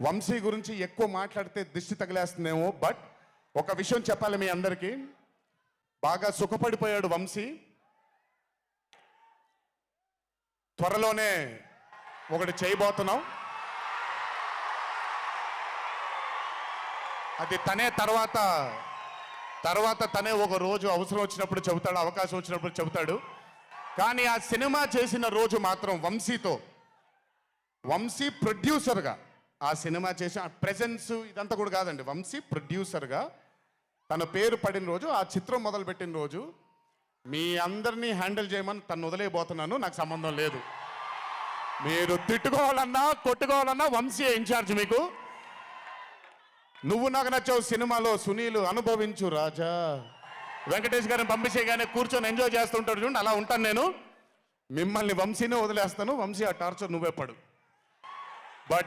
వంశీ గురించి ఎక్కువ మాట్లాడితే దిష్టి తగిలేస్తుందేమో, బట్ ఒక విషయం చెప్పాలి మీ అందరికీ. బాగా సుఖపడిపోయాడు వంశీ. త్వరలోనే ఒకటి చేయబోతున్నాం. అది తనే తర్వాత తనే ఒక రోజు అవసరం వచ్చినప్పుడు చెబుతాడు, అవకాశం వచ్చినప్పుడు చెబుతాడు. కానీ ఆ సినిమా చేసిన రోజు మాత్రం వంశీ ప్రొడ్యూసర్గా ఆ సినిమా చేసిన ప్రెజెన్స్ ఇదంతా కూడా కాదండి. వంశీ ప్రొడ్యూసర్గా తన పేరు పడిన రోజు, ఆ చిత్రం మొదలుపెట్టిన రోజు మీ అందరినీ హ్యాండిల్ చేయమని తను వదిలేయబోతున్నాను. నాకు సంబంధం లేదు. మీరు తిట్టుకోవాలన్నా కొట్టుకోవాలన్నా వంశీ ఇన్ఛార్జ్ మీకు. నువ్వు నాకు నచ్చావు సినిమాలో సునీల్ అనుభవించు రాజా, వెంకటేష్ గారిని పంపించేగానే కూర్చొని ఎంజాయ్ చేస్తుంటాడు చూడండి, అలా ఉంటాను నేను. మిమ్మల్ని వంశీనే వదిలేస్తాను. వంశీ ఆ టార్చర్ నువ్వే పడు.